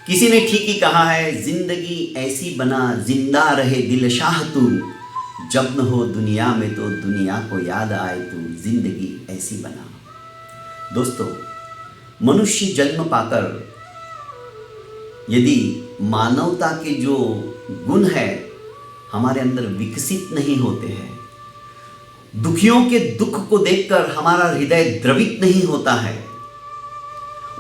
किसी ने ठीक ही कहा है, जिंदगी ऐसी बना जिंदा रहे दिल शाह तू, जब न हो दुनिया में तो दुनिया को याद आए तू, जिंदगी ऐसी बना। दोस्तों, मनुष्य जन्म पाकर यदि मानवता के जो गुण है हमारे अंदर विकसित नहीं होते हैं, दुखियों के दुख को देखकर हमारा हृदय द्रवित नहीं होता है,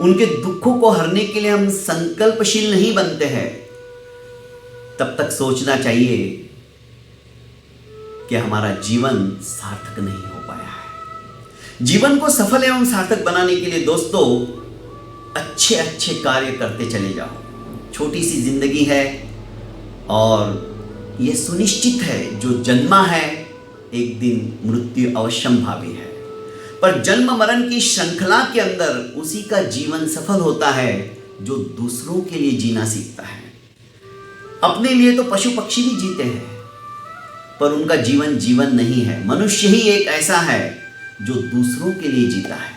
उनके दुखों को हरने के लिए हम संकल्पशील नहीं बनते हैं, तब तक सोचना चाहिए कि हमारा जीवन सार्थक नहीं हो पाया है। जीवन को सफल एवं सार्थक बनाने के लिए दोस्तों अच्छे अच्छे कार्य करते चले जाओ। छोटी सी जिंदगी है और यह सुनिश्चित है, जो जन्मा है एक दिन मृत्यु अवश्यंभावी है, पर जन्म मरण की श्रृंखला के अंदर उसी का जीवन सफल होता है जो दूसरों के लिए जीना सीखता है। अपने लिए तो पशु पक्षी भी जीते हैं, पर उनका जीवन जीवन नहीं है। मनुष्य ही एक ऐसा है जो दूसरों के लिए जीता है।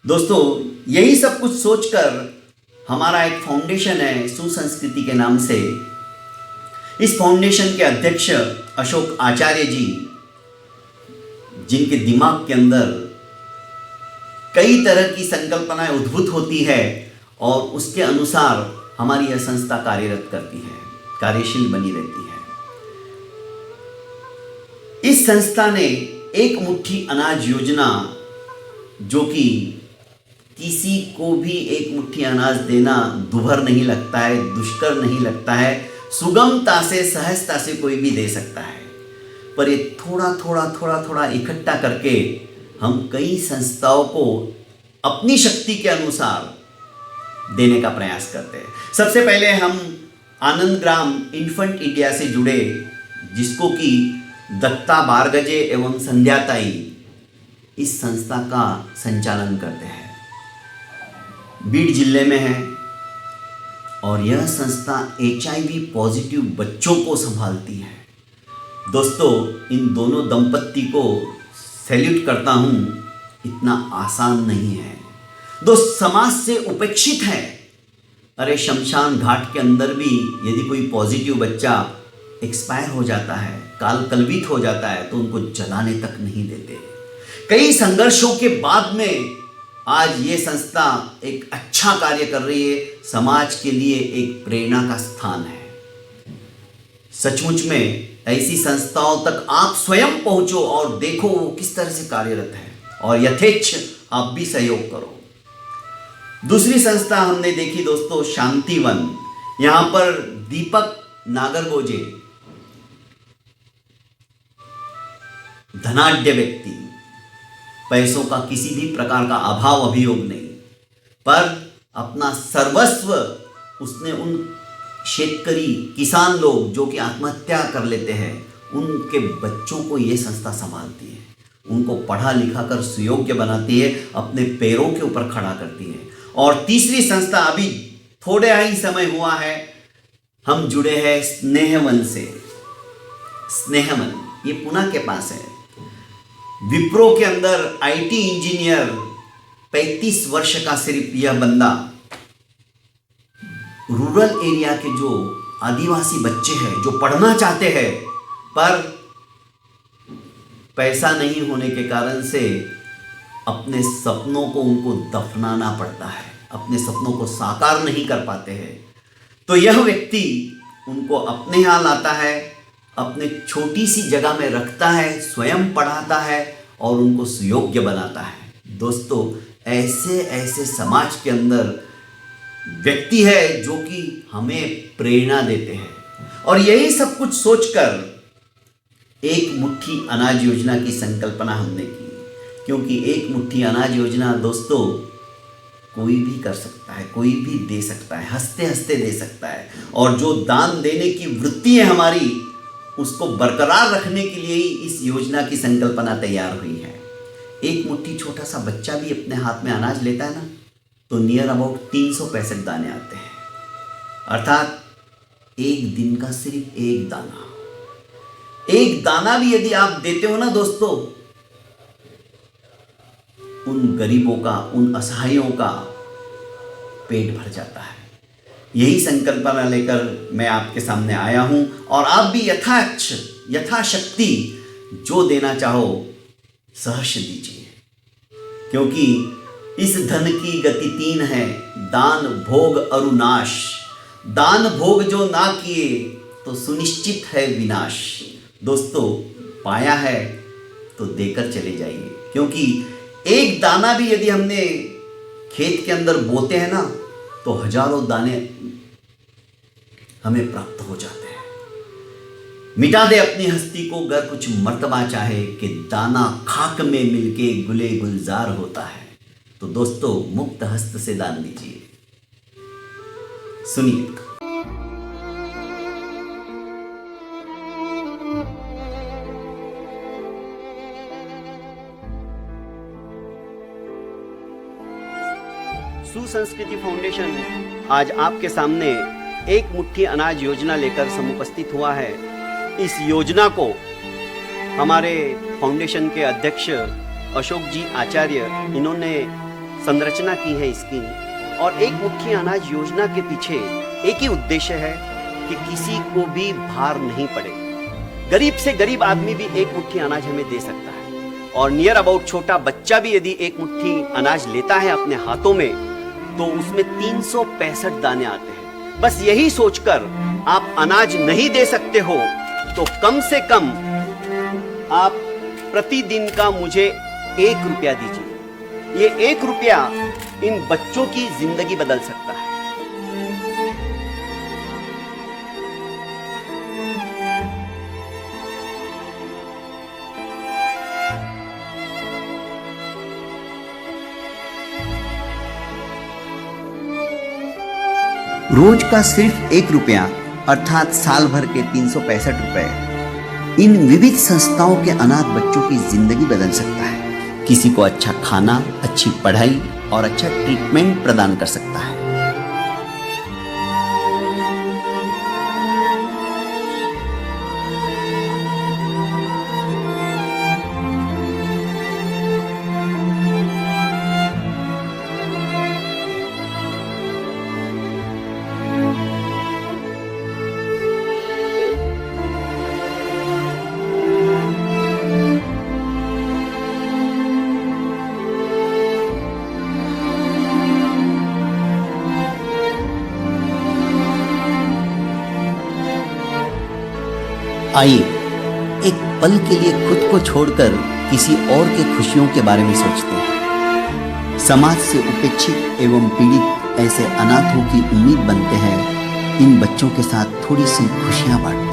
दोस्तों, यही सब कुछ सोचकर हमारा एक फाउंडेशन है सुसंस्कृति के नाम से। इस फाउंडेशन के अध्यक्ष अशोक आचार्य जी, जिनके दिमाग के अंदर कई तरह की संकल्पनाएं उद्भूत होती है और उसके अनुसार हमारी यह संस्था कार्यरत करती है, कार्यशील बनी रहती है। इस संस्था ने एक मुट्ठी अनाज योजना, जो कि किसी को भी एक मुट्ठी अनाज देना दुभर नहीं लगता है, दुष्कर नहीं लगता है, सुगमता से सहजता से कोई भी दे सकता है, पर ये थोड़ा इकट्ठा करके हम कई संस्थाओं को अपनी शक्ति के अनुसार देने का प्रयास करते हैं। सबसे पहले हम आनंद ग्राम इन्फेंट इंडिया से जुड़े, जिसको कि दत्ता बारगजे एवं संध्याताई इस संस्था का संचालन करते हैं। बीड जिले में है और यह संस्था HIV पॉजिटिव बच्चों को संभालती है। दोस्तों, इन दोनों दंपत्ति को सैल्यूट करता हूं, इतना आसान नहीं है। दोस्त समाज से उपेक्षित है। अरे, शमशान घाट के अंदर भी यदि कोई पॉजिटिव बच्चा एक्सपायर हो जाता है, काल कलवित हो जाता है, तो उनको जलाने तक नहीं देते। कई संघर्षों के बाद में आज ये संस्था एक अच्छा कार्य कर रही है, समाज के लिए एक प्रेरणा का स्थान है। सचमुच में ऐसी संस्थाओं तक आप स्वयं पहुंचो और देखो वो किस तरह से कार्यरत है, और यथेच्छ आप भी सहयोग करो। दूसरी संस्था हमने देखी दोस्तों, शांतिवन। यहां पर दीपक नागरगोजे, धनाढ्य व्यक्ति, पैसों का किसी भी प्रकार का अभाव अभियोग नहीं, पर अपना सर्वस्व उसने उन शेतकरी किसान लोग जो कि आत्महत्या कर लेते हैं, उनके बच्चों को ये संस्था संभालती है, उनको पढ़ा लिखा कर सुयोग्य बनाती है, अपने पैरों के ऊपर खड़ा करती है। और तीसरी संस्था, अभी थोड़ा ही समय हुआ है हम जुड़े हैं स्नेहवन से। स्नेहवन ये पुणे के पास है। विप्रो के अंदर IT इंजीनियर 35 वर्ष का सिर्फ यह बंदा रूरल एरिया के जो आदिवासी बच्चे हैं, जो पढ़ना चाहते हैं पर पैसा नहीं होने के कारण से अपने सपनों को उनको दफनाना पड़ता है, अपने सपनों को साकार नहीं कर पाते हैं, तो यह व्यक्ति उनको अपने यहाँ लाता है, अपने छोटी सी जगह में रखता है, स्वयं पढ़ाता है और उनको सुयोग्य बनाता है। दोस्तों, ऐसे ऐसे समाज के अंदर व्यक्ति है जो कि हमें प्रेरणा देते हैं। और यही सब कुछ सोचकर एक मुट्ठी अनाज योजना की संकल्पना हमने की, क्योंकि एक मुट्ठी अनाज योजना दोस्तों कोई भी कर सकता है, कोई भी दे सकता है, हंसते हंसते दे सकता है। और जो दान देने की वृत्ति है हमारी, उसको बरकरार रखने के लिए ही इस योजना की संकल्पना तैयार हुई है। एक मुट्ठी छोटा सा बच्चा भी अपने हाथ में अनाज लेता है ना, तो नियर अबाउट 365 दाने आते हैं, अर्थात एक दिन का सिर्फ एक दाना। एक दाना भी यदि आप देते हो ना दोस्तों, उन गरीबों का, उन असहायों का पेट भर जाता है। यही संकल्पना लेकर मैं आपके सामने आया हूं और आप भी यथाशक्ति जो देना चाहो सहर्ष दीजिए, क्योंकि इस धन की गति 3 है, दान भोग और नाश। दान भोग जो ना किए तो सुनिश्चित है विनाश। दोस्तों, पाया है तो देकर चले जाइए, क्योंकि एक दाना भी यदि हमने खेत के अंदर बोते हैं ना तो हजारों दाने हमें प्राप्त हो जाते हैं। मिटा दे अपनी हस्ती को गर कुछ मर्तबा चाहे, कि दाना खाक में मिलके गुले गुलजार होता है। तो दोस्तों, मुक्त हस्त से दान दीजिए। सुनिए। सुसंस्कृति फाउंडेशन आज आपके सामने एक मुट्ठी अनाज योजना लेकर समुपस्थित हुआ है। इस योजना को हमारे फाउंडेशन के अध्यक्ष अशोक जी आचार्य, इन्होंने संरचना की है इसकी। और एक मुट्ठी अनाज योजना के पीछे एक ही उद्देश्य है कि किसी को भी भार नहीं पड़े। गरीब से गरीब आदमी भी एक मुट्ठी अनाज हमें दे सकता है, और नियर अबाउट छोटा बच्चा भी यदि एक मुट्ठी अनाज लेता है अपने हाथों में तो उसमें 365 दाने आते हैं। बस यही सोचकर आप अनाज नहीं दे सकते हो तो कम से कम आप प्रतिदिन का मुझे 1 रुपया दीजिए। ये 1 रुपया इन बच्चों की जिंदगी बदल सकता है। रोज का सिर्फ 1 रुपया अर्थात साल भर के 365 रुपए इन विविध संस्थाओं के अनाथ बच्चों की जिंदगी बदल सकता है। किसी को अच्छा खाना, अच्छी पढ़ाई और अच्छा ट्रीटमेंट प्रदान कर सकता है। आइए एक पल के लिए खुद को छोड़कर किसी और के खुशियों के बारे में सोचते हैं। समाज से उपेक्षित एवं पीड़ित ऐसे अनाथों की उम्मीद बनते हैं। इन बच्चों के साथ थोड़ी सी खुशियां बांटते हैं।